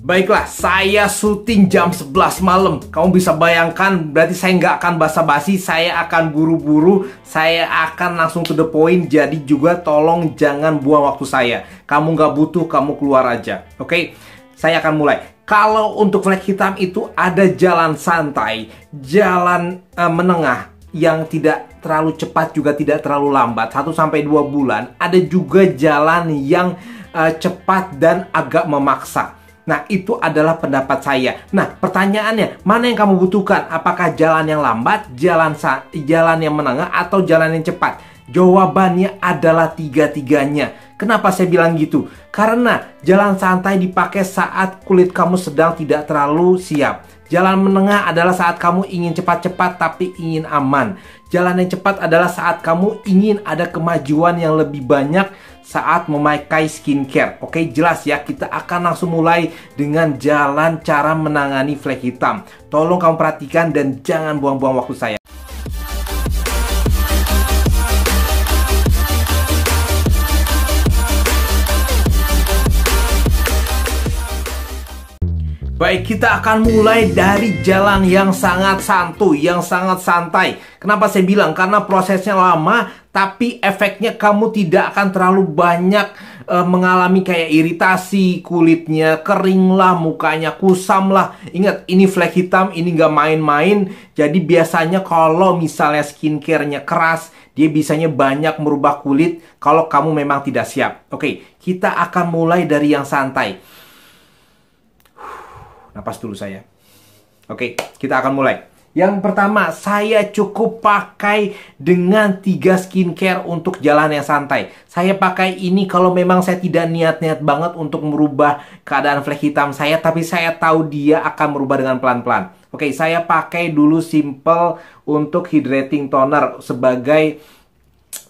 Baiklah, saya syuting jam 11 malam. Kamu bisa bayangkan, berarti saya nggak akan basa-basi, saya akan buru-buru, saya akan langsung to the point. Jadi juga tolong jangan buang waktu saya. Kamu nggak butuh, kamu keluar aja. Oke, saya akan mulai. Kalau untuk flag hitam itu ada jalan santai, jalan menengah yang tidak terlalu cepat juga tidak terlalu lambat, 1-2 bulan. Ada juga jalan yang cepat dan agak memaksa. Nah, itu adalah pendapat saya. Nah, pertanyaannya, mana yang kamu butuhkan? Apakah jalan yang lambat, jalan yang menengah, atau jalan yang cepat? Jawabannya adalah tiga-tiganya. Kenapa saya bilang gitu? Karena jalan santai dipakai saat kulit kamu sedang tidak terlalu siap. Jalan menengah adalah saat kamu ingin cepat-cepat tapi ingin aman. Jalan yang cepat adalah saat kamu ingin ada kemajuan yang lebih banyak saat memakai skincare. Oke, jelas ya, kita akan langsung mulai dengan jalan cara menangani flek hitam. Tolong kamu perhatikan dan jangan buang-buang waktu saya. Baik, kita akan mulai dari jalan yang sangat santuy, yang sangat santai. Kenapa saya bilang? Karena prosesnya lama, tapi efeknya kamu tidak akan terlalu banyak mengalami kayak iritasi, kulitnya kering lah, mukanya kusam lah. Ingat, ini flek hitam, ini nggak main-main. Jadi biasanya kalau misalnya skincare-nya keras, dia bisanya banyak merubah kulit kalau kamu memang tidak siap. Oke, kita akan mulai dari yang santai. Napas dulu saya. Oke, kita akan mulai. Yang pertama, saya cukup pakai dengan 3 skincare untuk jalan yang santai. Saya pakai ini kalau memang saya tidak niat-niat banget untuk merubah keadaan flek hitam saya, tapi saya tahu dia akan merubah dengan pelan-pelan. Oke, saya pakai dulu Simple untuk hydrating toner sebagai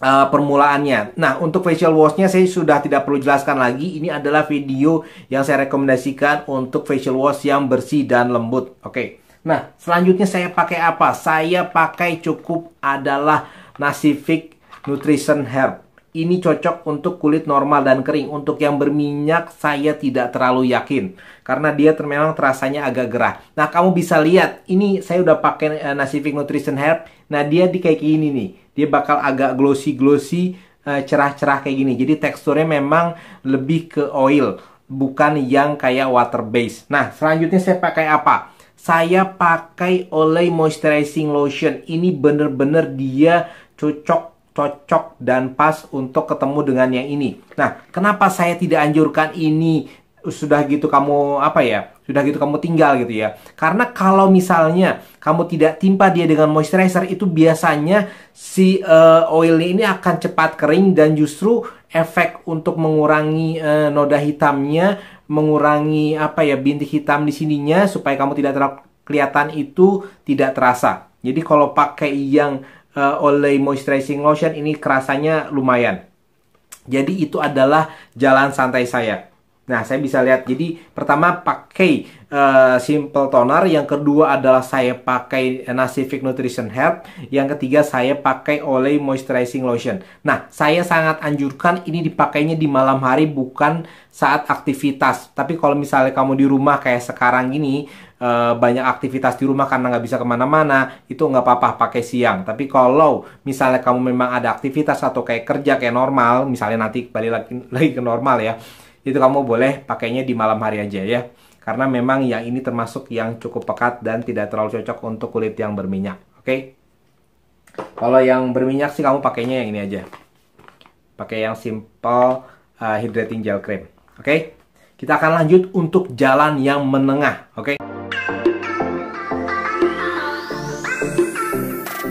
permulaannya. Nah, untuk facial washnya saya sudah tidak perlu jelaskan lagi. Ini adalah video yang saya rekomendasikan untuk facial wash yang bersih dan lembut. Oke. Nah, selanjutnya saya pakai apa? Saya pakai cukup adalah Nacific Nutrition Herb. Ini cocok untuk kulit normal dan kering. Untuk yang berminyak saya tidak terlalu yakin karena dia memang terasanya agak gerah. Nah, kamu bisa lihat ini saya udah pakai Nacific Nutrition Herb. Nah, dia di kayak gini nih. Dia bakal agak glossy, cerah-cerah kayak gini. Jadi teksturnya memang lebih ke oil, bukan yang kayak water base. Nah, selanjutnya saya pakai apa? Saya pakai Olay Moisturizing Lotion. Ini bener-bener dia cocok dan pas untuk ketemu dengan yang ini. Nah, kenapa saya tidak anjurkan ini? Sudah gitu kamu sudah gitu kamu tinggal gitu ya. Karena kalau misalnya kamu tidak timpa dia dengan moisturizer, itu biasanya si oilnya ini akan cepat kering dan justru efek untuk mengurangi noda hitamnya, mengurangi bintik hitam di sininya supaya kamu tidak terlalu kelihatan itu tidak terasa. Jadi kalau pakai yang Olay Moisturizing Lotion ini kerasanya lumayan. Jadi itu adalah jalan santai saya. Nah, saya bisa lihat. Jadi pertama pakai Simple Toner, yang kedua adalah saya pakai Nacific Nutrition Herb, yang ketiga saya pakai Olay Moisturizing Lotion. Nah, saya sangat anjurkan ini dipakainya di malam hari, bukan saat aktivitas. Tapi kalau misalnya kamu di rumah kayak sekarang ini, banyak aktivitas di rumah karena nggak bisa kemana-mana, itu nggak apa-apa pakai siang. Tapi kalau misalnya kamu memang ada aktivitas atau kayak kerja kayak normal, misalnya nanti balik lagi ke normal ya, itu kamu boleh pakainya di malam hari aja ya. Karena memang yang ini termasuk yang cukup pekat dan tidak terlalu cocok untuk kulit yang berminyak. Oke? Kalau yang berminyak sih kamu pakainya yang ini aja. Pakai yang Simple Hydrating Gel Cream. Oke? Kita akan lanjut untuk jalan yang menengah. Oke?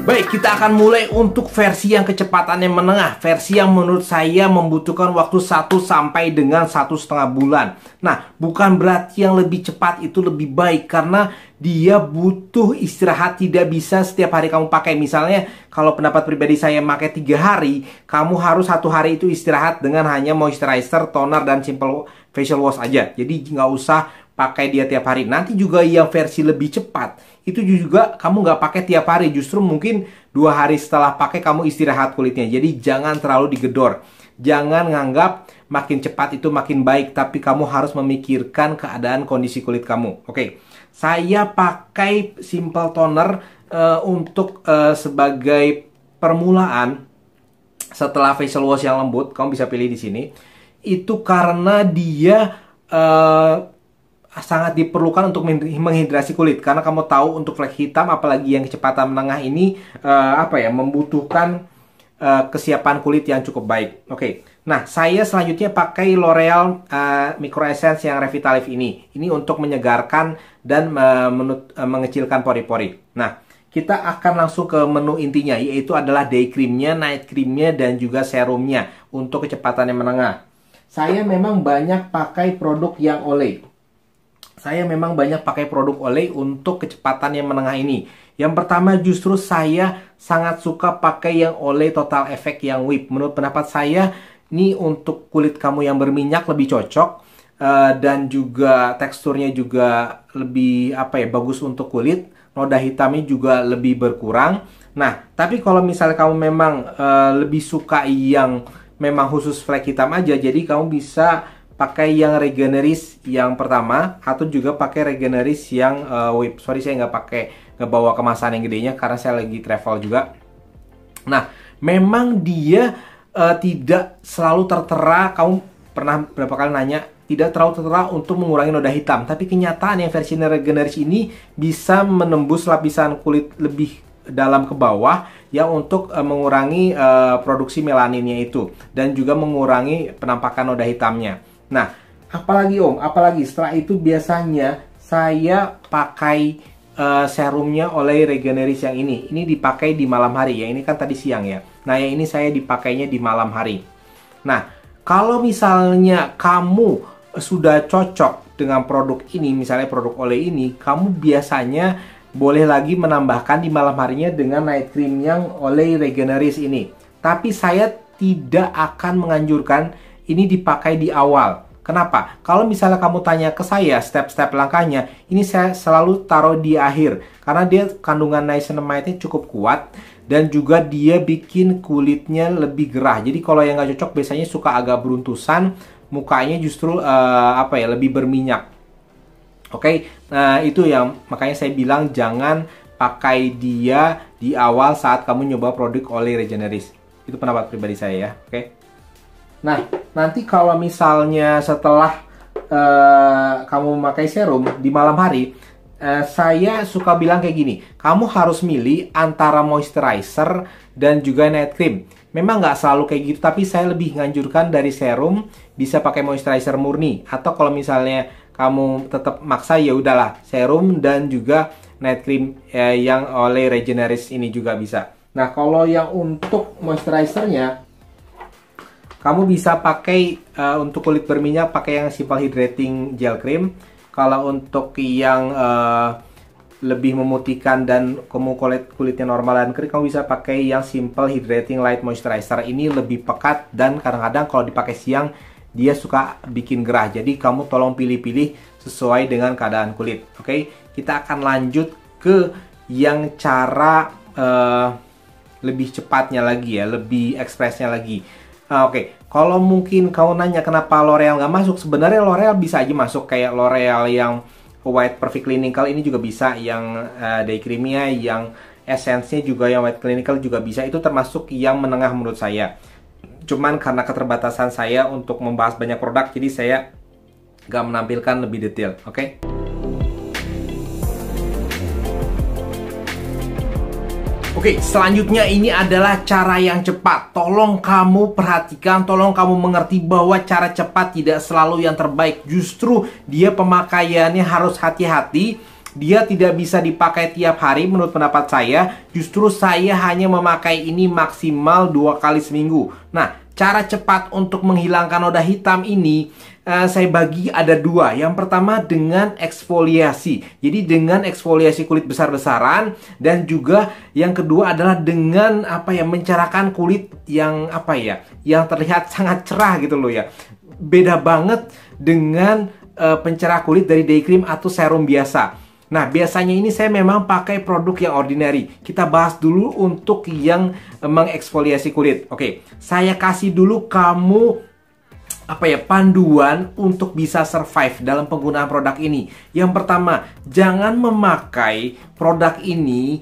Baik, kita akan mulai untuk versi yang kecepatannya menengah. Versi yang menurut saya membutuhkan waktu 1 sampai dengan 1,5 bulan. Nah, bukan berarti yang lebih cepat itu lebih baik, karena dia butuh istirahat. Tidak bisa setiap hari kamu pakai. Misalnya, kalau pendapat pribadi saya pakai 3 hari, kamu harus 1 hari itu istirahat dengan hanya moisturizer, toner, dan simple facial wash aja. Jadi nggak usah pakai dia tiap hari. Nanti juga yang versi lebih cepat, itu juga kamu nggak pakai tiap hari. Justru mungkin 2 hari setelah pakai kamu istirahat kulitnya. Jadi jangan terlalu digedor. Jangan nganggap makin cepat itu makin baik, tapi kamu harus memikirkan keadaan kondisi kulit kamu. Oke, saya pakai Simple Toner untuk sebagai permulaan setelah facial wash yang lembut. Kamu bisa pilih di sini. Itu karena dia sangat diperlukan untuk menghidrasi kulit, karena kamu tahu untuk flek hitam apalagi yang kecepatan menengah ini membutuhkan kesiapan kulit yang cukup baik. Oke. Nah, saya selanjutnya pakai L'Oreal Micro Essence yang Revitalift ini. Ini untuk menyegarkan dan mengecilkan pori-pori. Nah, kita akan langsung ke menu intinya, yaitu adalah day creamnya, night creamnya, dan juga serumnya untuk kecepatan yang menengah. Saya memang banyak pakai produk yang olay. Untuk kecepatan yang menengah ini. Yang pertama, justru saya sangat suka pakai yang olay Total Effect yang whip. Menurut pendapat saya, ini untuk kulit kamu yang berminyak lebih cocok, dan juga teksturnya juga lebih bagus untuk kulit. Noda hitamnya juga lebih berkurang. Nah, tapi kalau misalnya kamu memang lebih suka yang memang khusus flek hitam aja, jadi kamu bisa pakai yang Regeneris yang pertama, atau juga pakai Regeneris yang whip. Sorry, saya nggak bawa kemasan yang gedenya karena saya lagi travel juga. Nah, memang dia tidak selalu tertera. Kamu pernah berapa kali nanya, tidak terlalu tertera untuk mengurangi noda hitam. Tapi kenyataan yang versi Regeneris ini bisa menembus lapisan kulit lebih dalam ke bawah yang untuk mengurangi produksi melaninnya itu, dan juga mengurangi penampakan noda hitamnya. Nah, apalagi setelah itu biasanya saya pakai serumnya oleh Regeneris yang ini. Ini dipakai di malam hari ya. Ini kan tadi siang ya. Nah, yang ini saya dipakainya di malam hari. Nah, kalau misalnya kamu sudah cocok dengan produk ini, misalnya produk olay ini, kamu biasanya boleh lagi menambahkan di malam harinya dengan night cream yang olay Regeneris ini. Tapi saya tidak akan menganjurkan ini dipakai di awal. Kenapa? Kalau misalnya kamu tanya ke saya step-step langkahnya, ini saya selalu taruh di akhir. Karena dia kandungan niacinamide-nya cukup kuat, dan juga dia bikin kulitnya lebih gerah. Jadi kalau yang nggak cocok biasanya suka agak beruntusan, mukanya justru lebih berminyak. Oke, nah itu yang makanya saya bilang jangan pakai dia di awal saat kamu nyoba produk olay Regeneris. Itu pendapat pribadi saya ya. Oke. Nah, nanti kalau misalnya setelah kamu memakai serum di malam hari, saya suka bilang kayak gini, kamu harus milih antara moisturizer dan juga night cream. Memang nggak selalu kayak gitu, tapi saya lebih nganjurkan dari serum bisa pakai moisturizer murni, atau kalau misalnya kamu tetap maksa ya udahlah serum dan juga night cream yang oleh Regeneris ini juga bisa. Nah, kalau yang untuk moisturizernya, kamu bisa pakai untuk kulit berminyak pakai yang Simple Hydrating Gel Cream. Kalau untuk yang lebih memutihkan dan kamu kulitnya normal dan kering, kamu bisa pakai yang Simple Hydrating Light Moisturizer. Ini lebih pekat dan kadang-kadang kalau dipakai siang dia suka bikin gerah. Jadi kamu tolong pilih-pilih sesuai dengan keadaan kulit. Oke, kita akan lanjut ke yang cara lebih cepatnya lagi ya, lebih ekspresnya lagi. Oke, kalau mungkin kau nanya kenapa L'Oreal nggak masuk, sebenarnya L'Oreal bisa aja masuk, kayak L'Oreal yang White Perfect Clinical ini juga bisa, yang day creamnya, yang essence-nya juga yang White Clinical juga bisa. Itu termasuk yang menengah menurut saya. Cuman karena keterbatasan saya untuk membahas banyak produk, jadi saya nggak menampilkan lebih detail. Oke. Oke, selanjutnya ini adalah cara yang cepat. Tolong kamu perhatikan, tolong kamu mengerti bahwa cara cepat tidak selalu yang terbaik. Justru dia pemakaiannya harus hati-hati. Dia tidak bisa dipakai tiap hari menurut pendapat saya. Justru saya hanya memakai ini maksimal 2 kali seminggu. Nah, cara cepat untuk menghilangkan noda hitam ini saya bagi ada 2. Yang pertama dengan eksfoliasi. Jadi dengan eksfoliasi kulit besar-besaran, dan juga yang kedua adalah dengan mencerahkan kulit yang yang terlihat sangat cerah gitu loh ya. Beda banget dengan pencerah kulit dari day cream atau serum biasa. Nah, biasanya ini saya memang pakai produk yang ordinary. Kita bahas dulu untuk yang mengeksfoliasi kulit. Oke, saya kasih dulu kamu panduan untuk bisa survive dalam penggunaan produk ini. Yang pertama, jangan memakai produk ini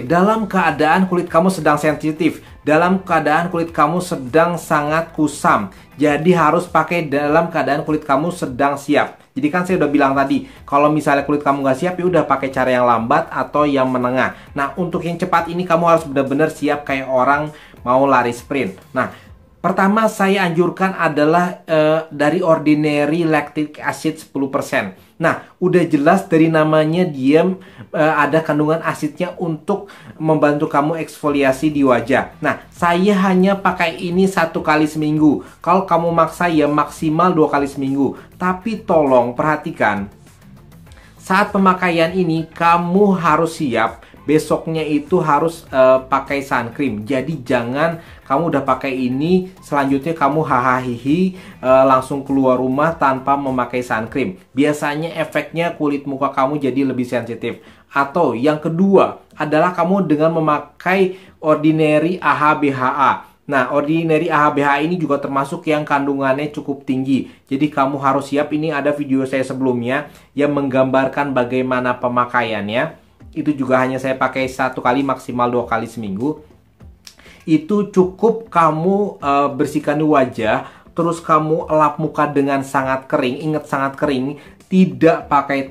dalam keadaan kulit kamu sedang sensitif, dalam keadaan kulit kamu sedang sangat kusam. Jadi harus pakai dalam keadaan kulit kamu sedang siap. Jadi kan saya udah bilang tadi, kalau misalnya kulit kamu nggak siap, ya udah pakai cara yang lambat atau yang menengah. Nah, untuk yang cepat ini kamu harus benar-benar siap kayak orang mau lari sprint. Nah, pertama saya anjurkan adalah dari Ordinary Lactic Acid 10%. Nah, udah jelas dari namanya dia ada kandungan asidnya untuk membantu kamu eksfoliasi di wajah. Nah, saya hanya pakai ini 1 kali seminggu. Kalau kamu maksa ya maksimal 2 kali seminggu. Tapi tolong perhatikan, saat pemakaian ini kamu harus siap. Besoknya itu harus pakai sun cream. Jadi jangan kamu udah pakai ini, selanjutnya kamu hahaha langsung keluar rumah tanpa memakai sun cream. Biasanya efeknya kulit muka kamu jadi lebih sensitif. Atau yang kedua adalah kamu dengan memakai Ordinary AHA BHA. Nah, Ordinary AHA BHA ini juga termasuk yang kandungannya cukup tinggi. Jadi kamu harus siap, ini ada video saya sebelumnya yang menggambarkan bagaimana pemakaiannya. Itu juga hanya saya pakai 1 kali, maksimal 2 kali seminggu. Itu cukup kamu bersihkan di wajah, terus kamu lap muka dengan sangat kering. Ingat, sangat kering, tidak pakai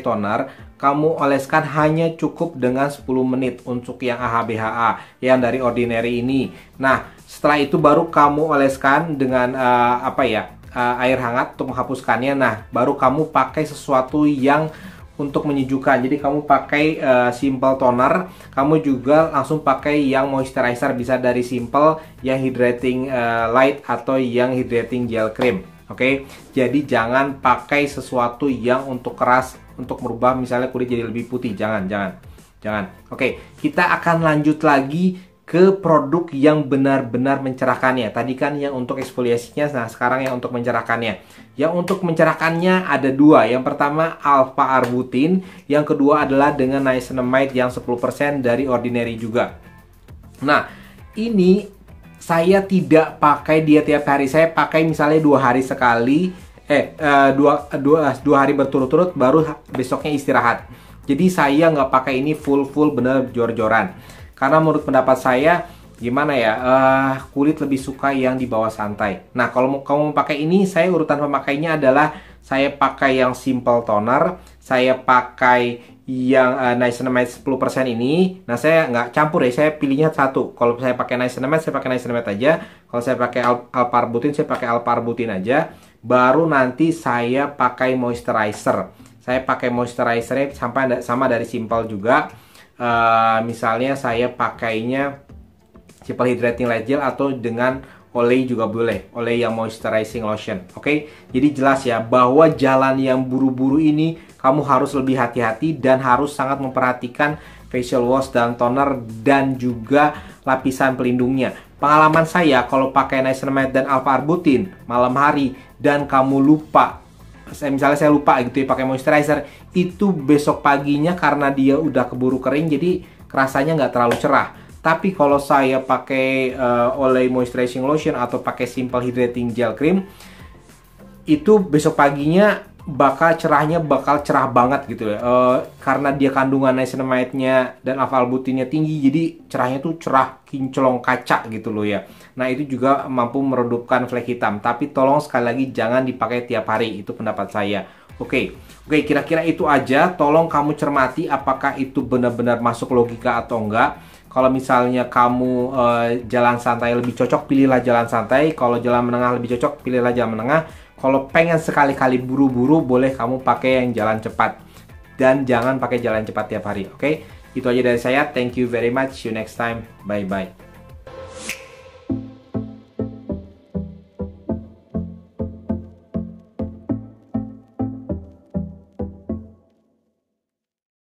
toner, kamu oleskan hanya cukup dengan 10 menit untuk yang AHA BHA yang dari Ordinary ini. Nah, setelah itu baru kamu oleskan dengan air hangat untuk menghapuskannya. Nah, baru kamu pakai sesuatu yang untuk menyejukkan. Jadi kamu pakai simple toner, kamu juga langsung pakai yang moisturizer, bisa dari simple, yang hydrating light, atau yang hydrating gel cream. Oke, jadi jangan pakai sesuatu yang untuk keras, untuk merubah misalnya kulit jadi lebih putih. Jangan. Oke, kita akan lanjut lagi ke produk yang benar-benar mencerahkannya. Tadi kan yang untuk eksfoliasinya, nah sekarang yang untuk mencerahkannya. Yang untuk mencerahkannya ada 2. Yang pertama alpha arbutin, yang kedua adalah dengan niacinamide yang 10% dari Ordinary juga. Nah, ini saya tidak pakai dia tiap hari. Saya pakai misalnya 2 hari sekali, 2 hari berturut-turut, baru besoknya istirahat. Jadi saya nggak pakai ini full bener jor-joran. Karena menurut pendapat saya, gimana ya, kulit lebih suka yang di bawah santai. Nah, kalau kamu mau pakai ini, saya urutan pemakainya adalah saya pakai yang simple toner, saya pakai yang niacinamide 10% ini. Nah, saya nggak campur ya, saya pilihnya satu. Kalau saya pakai niacinamide, saya pakai niacinamide aja. Kalau saya pakai alpha arbutin, saya pakai alpha arbutin aja. Baru nanti saya pakai moisturizer. Saya pakai moisturizernya sama dari simple juga. Misalnya saya pakainya simple hydrating light gel, atau dengan oleh juga boleh, oleh yang moisturizing lotion. Oke, jadi jelas ya bahwa jalan yang buru-buru ini kamu harus lebih hati-hati dan harus sangat memperhatikan facial wash dan toner dan juga lapisan pelindungnya. Pengalaman saya kalau pakai niacinamide dan alpha arbutin malam hari dan kamu lupa, misalnya saya lupa gitu ya pakai moisturizer, itu besok paginya karena dia udah keburu kering jadi rasanya nggak terlalu cerah. Tapi kalau saya pakai oleh moisturizing lotion atau pakai simple hydrating gel cream, itu besok paginya bakal cerah banget gitu ya. Karena dia kandungan niacinamide-nya dan alpha arbutinnya tinggi, jadi cerahnya tuh cerah kinclong kaca gitu loh ya. Nah, itu juga mampu meredupkan flek hitam. Tapi tolong sekali lagi jangan dipakai tiap hari, itu pendapat saya. Oke, kira-kira itu aja. Tolong kamu cermati apakah itu benar-benar masuk logika atau enggak. Kalau misalnya kamu jalan santai lebih cocok, pilihlah jalan santai. Kalau jalan menengah lebih cocok, pilihlah jalan menengah. Kalau pengen sekali-kali buru-buru, boleh kamu pakai yang jalan cepat. Dan jangan pakai jalan cepat tiap hari, oke? Itu aja dari saya. Thank you very much. See you next time. Bye-bye.